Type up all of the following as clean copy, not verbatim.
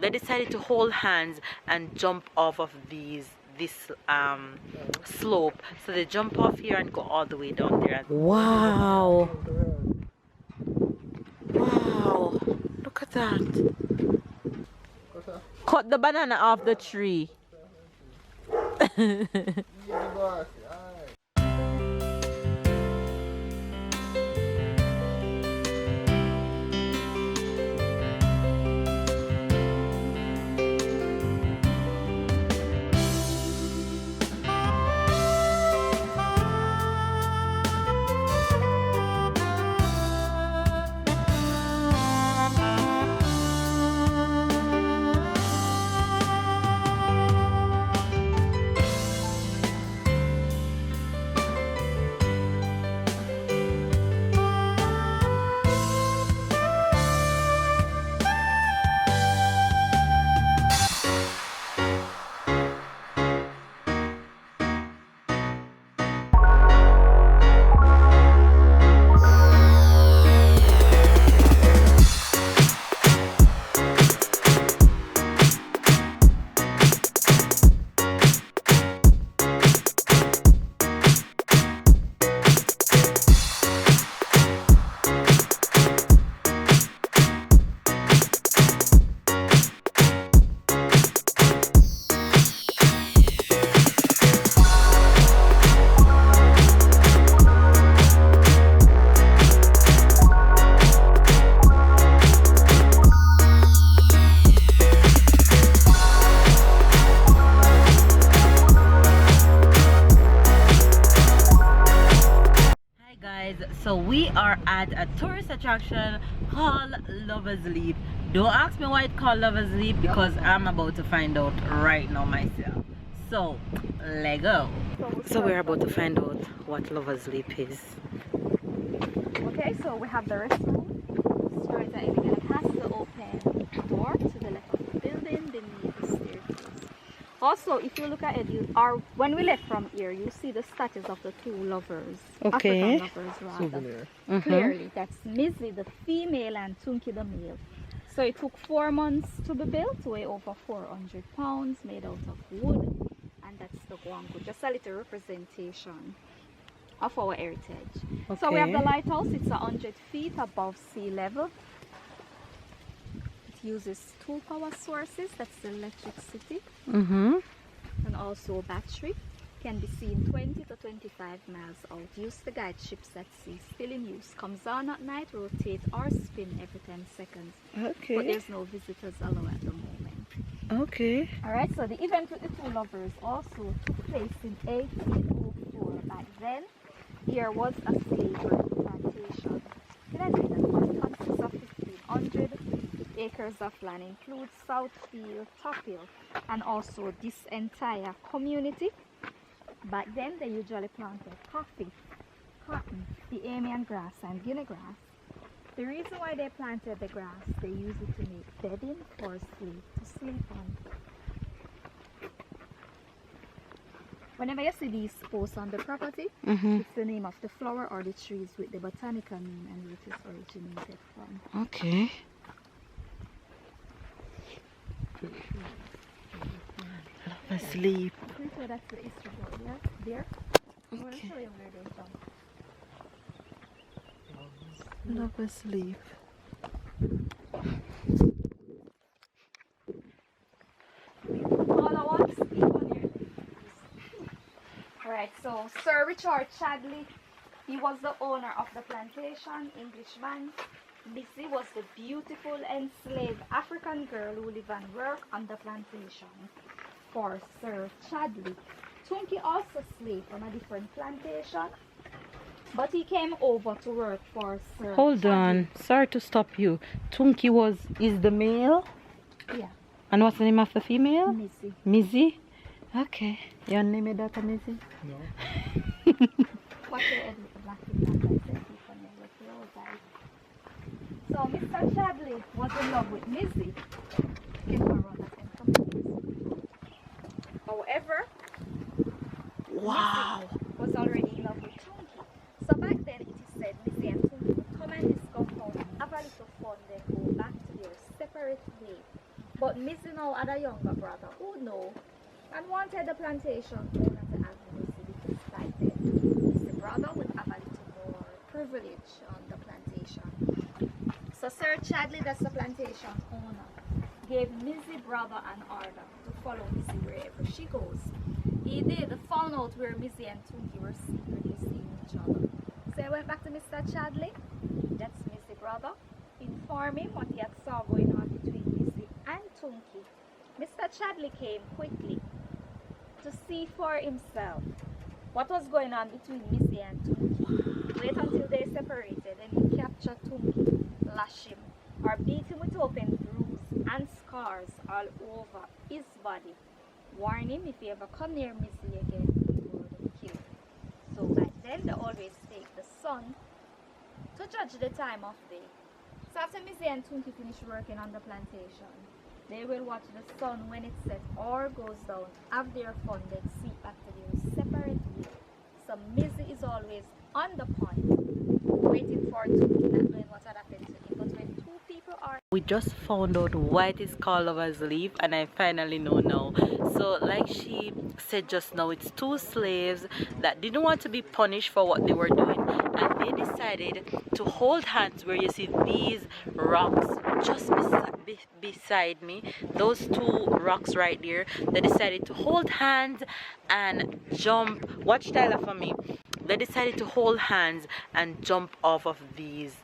they decided to hold hands and jump off of this slope. So they jump off here and go all the way down there. Wow, wow, look at that. Cut the banana off the tree. So we are at a tourist attraction called Lover's Leap. Don't ask me why it's called Lover's Leap, because I'm about to find out right now myself. So let's go. So we're about to find out what Lover's Leap is. Okay, so we have the restroom. Stairs are even gonna pass the open door to the left of the building. Then you need the staircase. Also, if you look at it, when we left from here, you see the statues of the two lovers. Okay. African lovers, rather. Clearly, that's Mizzy, the female, and Tunki, the male. So it took 4 months to be built, weigh over 400 pounds, made out of wood. And that's the guango, just a little representation of our heritage. Okay. So we have the lighthouse. It's 100 feet above sea level. It uses 2 power sources. That's the electricity, and also battery. Can be seen 20 to 25 miles out. Used to guide ships at sea. Still in use. Comes on at night, rotate or spin every 10 seconds. Okay. But there's no visitors allowed at the moment. Okay. Alright, so the event with the two lovers also took place in 1804. Back then, here was a slavery plantation. Can I say that? It consists of 1,500 acres of land, includes Southfield, Tophill, and also this entire community. Back then, they usually planted coffee, cotton, the Amian grass, and Guinea grass. The reason why they planted the grass, they use it to make bedding for slaves to sleep on. Whenever you see these posts on the property, it's the name of the flower or the trees with the botanical name and where it is originated from. Okay. Asleep. Pretty sure that's the history board, yeah? There. I'm going to show you where they're from. Love asleep. All I want to speak on your Alright, so Sir Richard Chadley, he was the owner of the plantation, Englishman. Missy was the beautiful enslaved African girl who lived and worked on the plantation for Sir Chadley. Tunki also slave from a different plantation, but he came over to work for Sir Hold Chadley. on, sorry to stop you. Tunki is the male? Yeah. And what's the name of the female? Missy. Mizzy? Okay. Your name is daughter Mizzy? No. What's your head with the black people? So Mr. Chadley was in love with Mizzy. Came around the same company. However, Wow. Mizzy was already in love with Tunki. So back then it is said Mizzy and Tunki would come and this compound, have a little fun, then go back to their separate ways. But But Missy now had a younger brother who know and wanted the plantation owner to have Missy because back then Missy brother would have a little more privilege on the plantation. So Sir Chadley, that's the plantation owner, gave Missy brother an order to follow Missy wherever she goes. He did found out where Missy and Tunky were secretly seeing each other. So he went back to Mr. Chadley, that's Missy brother, informed him what he had saw going on between Missy and Tunky. Mr. Chadley came quickly to see for himself what was going on between Missy and Tunky. Wait until they separated and he captured Tunky, lash him, or beat him with open bruises and scars all over his body. Warn him if he ever come near Missy again, he would kill him. So back then they always take the sun to judge the time of day. So after Missy and Tunky finish working on the plantation, they will watch the sun when it sets or goes down, have their fun, then sleep back to their separate way. So Missy is always on the point, waiting for Tunky, not knowing what had happened to him. But when two people are... We just found out why it is called Lover's Leap, and I finally know now. So like she said just now, it's two slaves that didn't want to be punished for what they were doing, and they decided to hold hands where you see these rocks just beside me, those two rocks right there. They decided to hold hands and jump. Watch Tyler for me. They decided to hold hands and jump off of this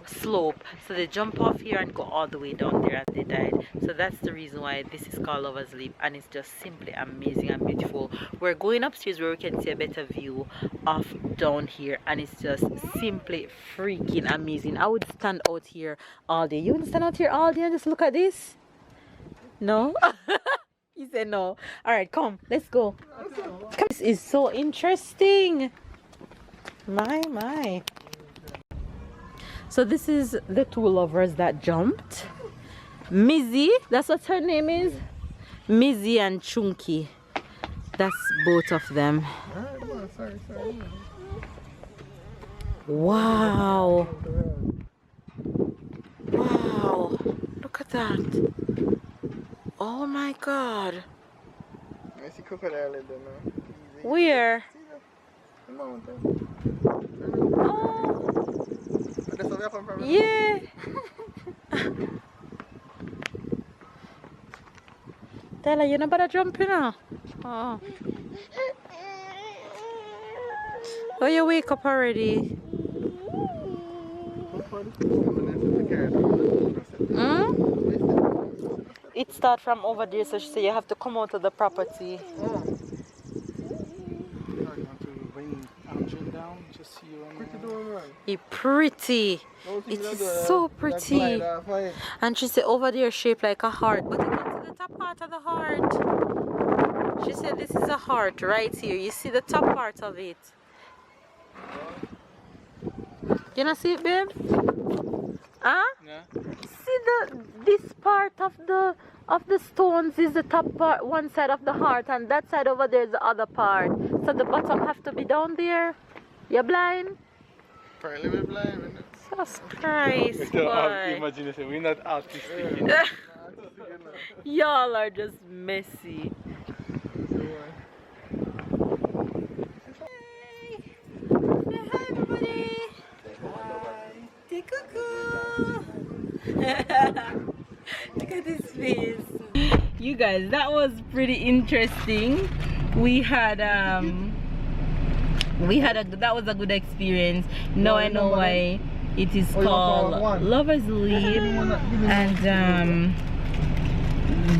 slope. So they jump off here and go all the way down there, and they died. So that's the reason why this is called Lover's Leap, and it's just simply amazing and beautiful. We're going upstairs where we can see a better view of down here, and it's just simply freaking amazing. I would stand out here all day. You would stand out here all day and just look at this? No? He said no. Alright, come, let's go. This is so interesting. My. So this is the two lovers that jumped. Mizzy, that's what her name is. Mizzy and Chunky. That's both of them. Wow. Wow. Look at that. Oh my God. I see crocodile there now. Where? The mountain. Oh. That's where we come from. Yeah. Tell her, you know better jump in now. Oh. Oh, you wake up already. Hmm? It starts from over there, so she said you have to come out of the property. It's pretty. It is so pretty. And she said over there shaped like a heart, but you can see the top part of the heart. She said this is a heart right here. You see the top part of it. You not see it, babe? Huh? Yeah. See this part of the stones is the top part, one side of the heart, and that side over there is the other part. So the bottom have to be down there. You're blind? Apparently we're blind. Jesus Christ, boy. Imagine if we're not artistic. Y'all are just messy. Hey. Say hi, everybody. Say cuckoo. Look at his face. You guys, that was pretty interesting. We had that was a good experience. Now I know why it is called Lover's Leap, and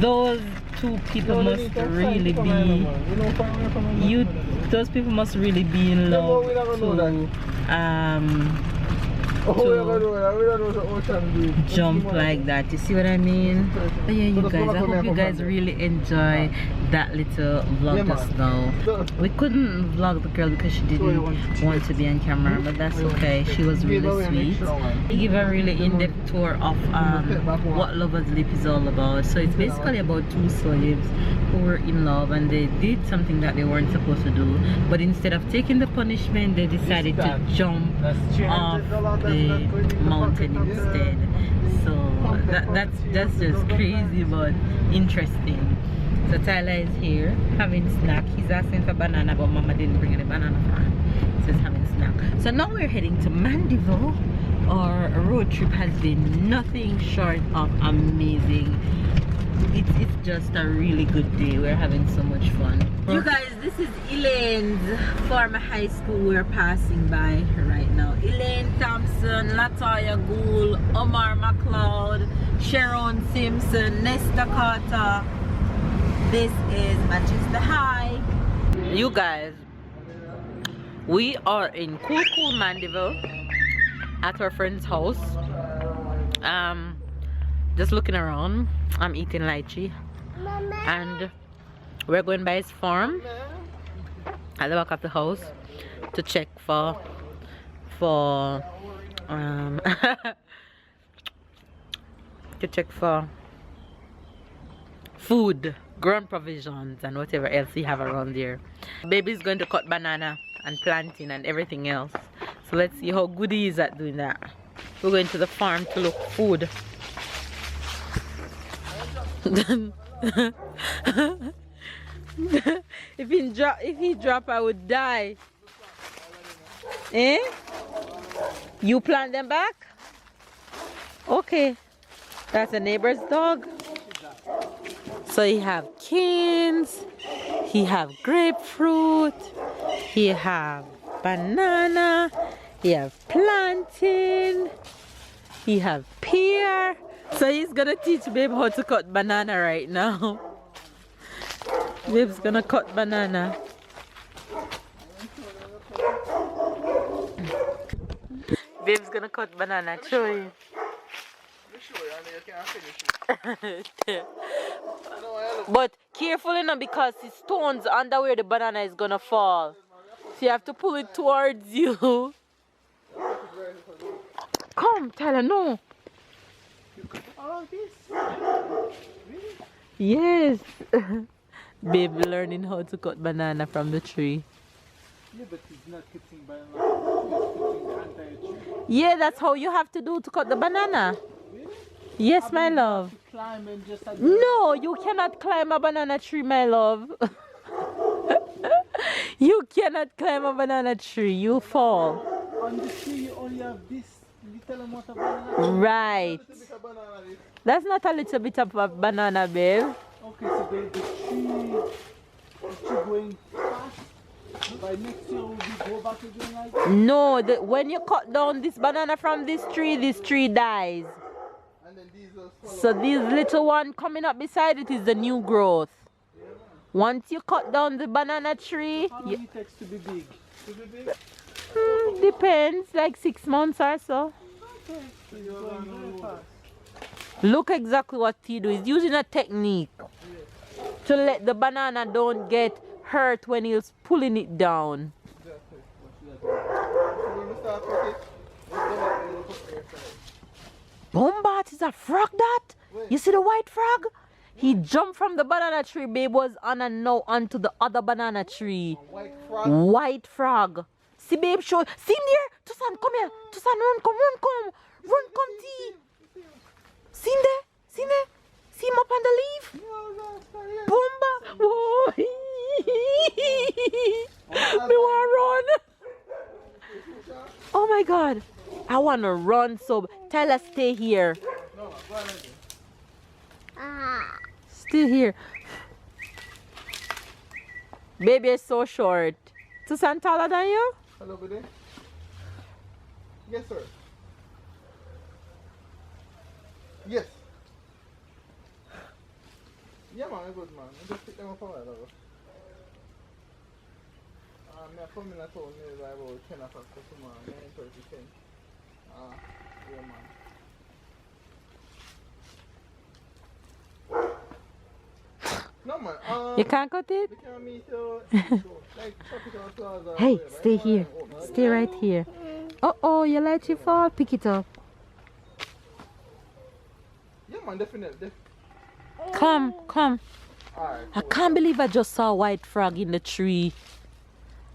those two people must really be those people must really be in love to jump like that. You see what I mean? But yeah, you guys, I hope you guys really enjoy that little vlog just now. We couldn't vlog the girl because she didn't want to be on camera, but that's okay. She was really sweet. We give a really in-depth tour of what Lover's Leap is all about. So it's basically about two slaves who were in love, and they did something that they weren't supposed to do, but instead of taking the punishment, they decided to jump off the mountain instead. So That's just crazy but interesting. So Tyler is here having snack. He's asking for banana, but Mama didn't bring any banana for him. So he's having snack. So now we're heading to Mandeville. Our road trip has been nothing short of amazing. It's just a really good day. We're having so much fun. You guys, this is Elaine's former high school we're passing by right now. Elaine Thompson, Latoya Gould, Omar McLeod, Sharon Simpson, Nesta Carter. This is Manchester High. You guys, we are in cool Mandeville at our friend's house. Just looking around. I'm eating lychee, and we're going by his farm at the back of the house to check for to check for food, ground provisions, and whatever else he have around there. Baby's going to cut banana and planting and everything else. So let's see how good he is at doing that. We're going to the farm to look food. if he drop, I would die. Eh? You plant them back? Okay. That's a neighbor's dog. So he have canes, he have grapefruit, he have banana, he have plantain, he have pear. So he's gonna teach Babe how to cut banana right now. Babe's gonna cut banana. Babe's gonna cut banana, show you. But carefully now, because the stones under where the banana is gonna fall. So you have to pull it towards you. Come, Tyler, no. Yes. Babe learning how to cut banana from the tree. Yeah, but he's not cutting banana. He's cutting the entire tree. Yeah, that's how you have to do to cut the banana. Really? Yes, my love. Climb and just No, you cannot climb a banana tree, my love. You cannot climb a banana tree. You fall. on the tree you only have this little amount of banana. Right. That's not a little bit of a banana, babe. Okay, so the tree going fast. By next year will we go back again like that? No, when you cut down this banana from this tree dies. And then these will follow. So these little one coming up beside it is the new growth. Yeah, Once you cut down the banana tree, how long it takes to be big? To be big? Depends, like 6 months or so. Okay, so you're going very fast. Look exactly what he do. He's using a technique to let the banana don't get hurt when he's pulling it down. Exactly. So when we start cut it, let's go back and look up your side. Bombat is a frog that? Where? You see the white frog? He jumped from the banana tree, babe was on and now onto the other banana tree. White frog. White frog. See babe, show. See him there? Tusan, come here. Tusan, run, come. Run, come, T. See him there? See him there? See him up on the leaf? Bomba. Whoa. Me want run. Oh my God. I want to run so. Tyler, stay here. No, go ahead. Still here. Baby is so short. Tusan taller than you? Hello, buddy. Yes, sir. Yes. Yeah, man, good man. I just pick them up a while ago. I'm coming at home near about 10 o'clock tomorrow, 9:30, 10. Yeah, man. No, man. You can't cut it? We can meet like Tropical Plaza. Hey, stay here. Stay right here. Oh, you let you fall? Pick it up. Yeah, man, definitely. Come. Alright. I can't believe I just saw a white frog in the tree.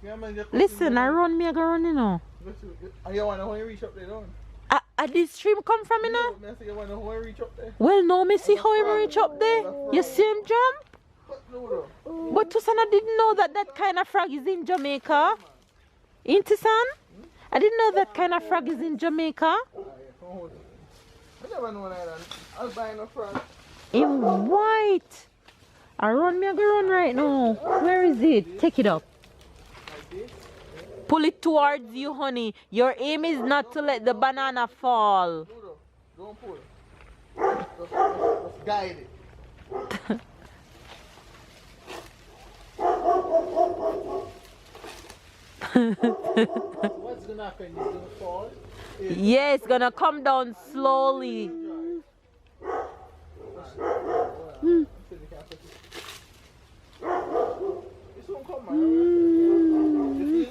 Yeah, man, just Listen, I run, me I go run, you know. You want to reach up there, don't this stream come from, you know? I say you want to know how I reach up there? Well, no, me see how him reach up there. You see him jump? But no, no. But Tusan, I didn't know that that kind of frog is in Jamaica. Ain't it, son? I didn't know that kind of frog is in Jamaica. I never know that. I'll buy a frog. In white. I run, me I go run right now. Where is it? Take it up. Like this. Pull it towards you, honey. Your aim is not to let the banana fall. No, no. Don't pull. Just guide it. What's gonna happen? It's gonna fall. Yeah, it's gonna come down slowly. This won't come, man.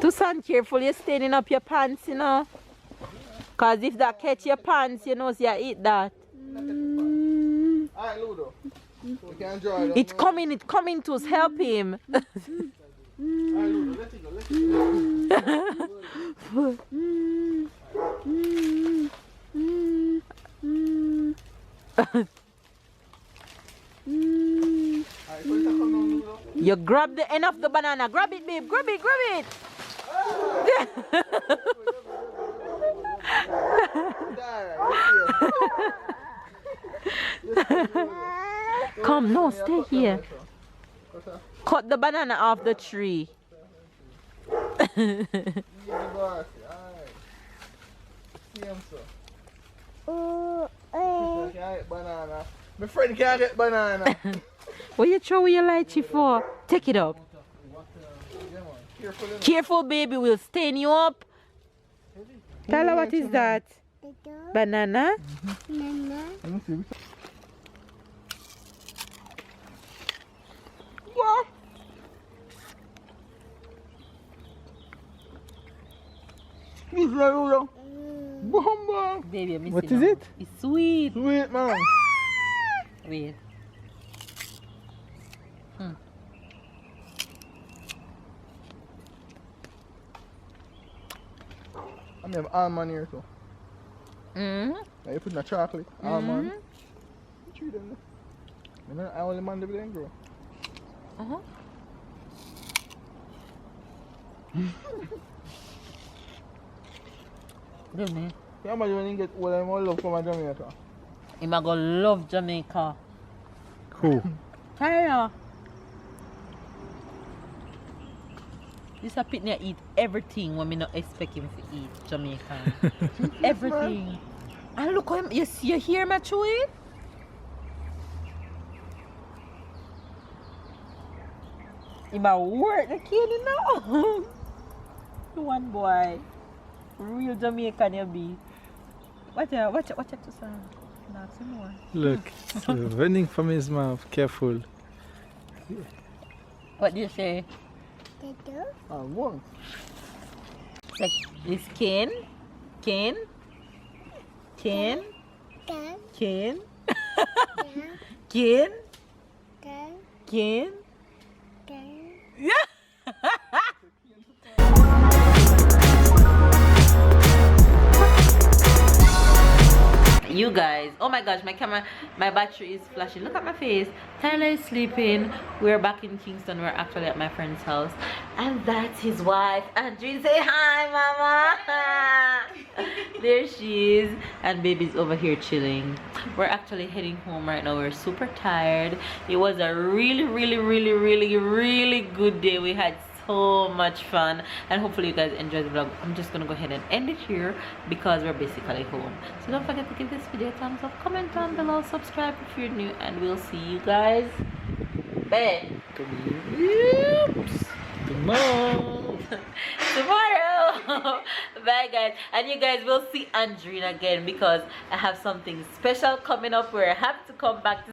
Tusan, careful, you're staining up your pants, you know. Cause if that catch your pants, you know, so you eat that. Alright, Ludo. We can draw it. It's coming to help him. Alright, Ludo, let it go, let it go. Alright, so it's a come down, Ludo. You grab the end of the banana. Grab it, babe. Grab it, grab it. Come, no, stay here. Cut the banana off the tree. Banana. My friend can't get banana. What you throw your lychee for? Take it up. Careful, baby, we'll stain you up. Tyler, what is that? Banana? What? This is Ludo. Bomba. Baby, I'm What is it? It's sweet. Sweet, man. Wait. I have almond here too. Mm-hmm. Now you put in a chocolate, almond. Treat them. You know, I only man the blame, bro. Uh-huh. Good man. Can you imagine when you get what I'm all love from Jamaica? I'm gonna love Jamaica. Cool. Tyler. This a pitney eat everything when me not expect him to eat Jamaican. Everything. And look how him, you hear me chew it? He might work the kid, you know. One boy. Real Jamaican you be. Watch out to son. Not some more. Look, it's running from his mouth. Careful. What do you say? One. Like this cane, cane, cane, cane, cane, cane. Yeah. You guys, oh my gosh, my battery is flashing. Look at my face. Tyler is sleeping. We're back in Kingston. We're actually at my friend's house, and that's his wife. Andrew, say hi, mama. There she is, and baby's over here chilling. We're actually heading home right now. We're super tired. It was a really good day. We had so much fun, and hopefully you guys enjoyed the vlog. I'm just gonna go ahead and end it here because we're basically home. So don't forget to give this video a thumbs up, comment down below, subscribe if you're new, and we'll see you guys then. Tomorrow. Bye guys, and you guys will see Andrina again because I have something special coming up where I have to come back to